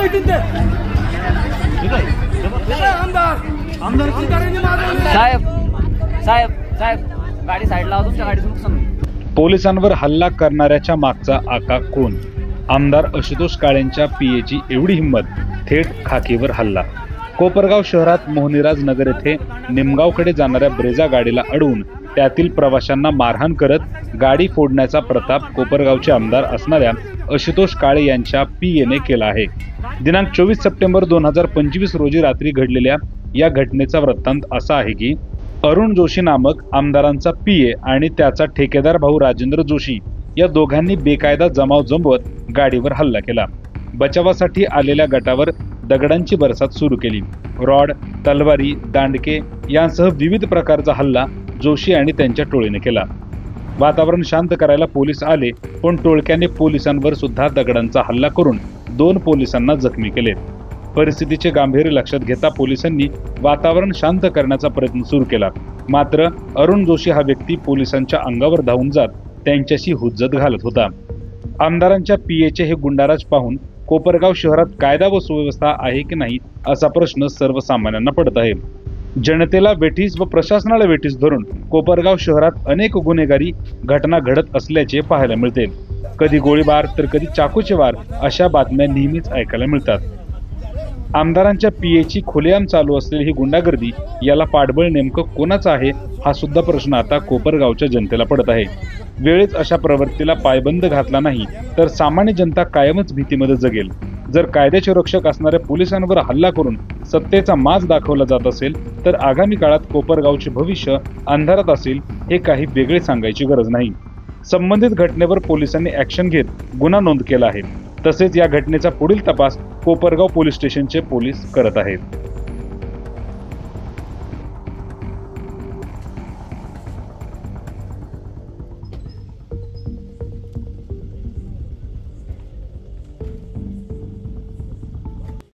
साहेब साहेब साहेब गाडी साईडला लावा, तुमच्या गाडीचं नुकसान होईल. पोलिसांवर हल्ला करणाऱ्याच्या मागचा आका कोण? आमदार आशुतोष काळेंच्या पीएची एवढी हिंमत, थेट खाकीवर हल्ला. कोपरगाव शहरात मोहनीराज नगर येथे निमगावकडे जाणाऱ्या ब्रेझा गाडीला अडवून त्यातील प्रवाशांना मारहाण करत गाडी फोडण्याचा प्रताप कोपरगावचे आमदार असणाऱ्या आशुतोष काळे यांच्या पीएने केला आहे. दिनांक 24 सप्टेंबर 2025 रोजी रात्री घडलेल्या या घटनेचा वृत्तांत असा आहे की अरुण जोशी नामक आमदारांचा पीए आणि त्याचा ठेकेदार भाऊ राजेंद्र जोशी या दोघांनी बेकायदा जमाव जमवत गाडीवर हल्ला केला. बचावासाठी आलेल्या गटावर दगडांची बरसात सुरू केली. रॉड, तलवारी, दांडके यांसह विविध प्रकारचा हल्ला जोशी आणि त्यांच्या टोळीने केला. वातावरण शांत करायला पोलीस आले, पण टोळक्याने पोलिसांवर सुद्धा दगडांचा हल्ला करून 2 पोलिसांना जखमी केले. परिस्थितीचे गांभीर्य लक्षात घेता पोलिसांनी वातावरण शांत करण्याचा प्रयत्न सुरू केला. मात्र अरुण जोशी हा व्यक्ती पोलिसांच्या अंगावर धावून जात त्यांच्याशी हुज्जत घालत होता. आमदारांच्या पीएचे हे गुंडाराज पाहून कोपरगाव शहरात कायदा व सुव्यवस्था आहे की नाही असा प्रश्न सर्वसामान्यांना पडत आहे. जनतेला वेठीस व प्रशासनाला वेठीस धरून कोपरगाव शहरात अनेक गुन्हेगारी घटना घडत असल्याचे पाहायला मिळते. कधी गोळीबार तर कधी चाकूचे वार अशा बातम्या नेहमीच ऐकायला मिळतात. आमदारांच्या पीएची खुलेआम चालू असलेली ही गुंडागर्दी, याला पाठबळ नेमकं कोणाचं आहे हा सुद्धा प्रश्न आता कोपरगावच्या जनतेला पडत आहे. वेळेत अशा प्रवृत्तीला पायबंद घातला नाही तर सामान्य जनता कायमच भीतीमध्ये जगेल. जर कायद्याचे रक्षक असणाऱ्या पोलिसांवर हल्ला करून सत्तेचा माज दाखवला जात असेल तर आगामी काळात कोपरगावचे भविष्य अंधारात असेल हे काही वेगळे सांगायची गरज नाही. संबंधित घटनेवर पोलिसांनी ऍक्शन घेत गुन्हा नोंद केला आहे. तसेच या घटनेचा पुढील तपास कोपरगाव पोलीस स्टेशनचे पोलीस करत आहेत.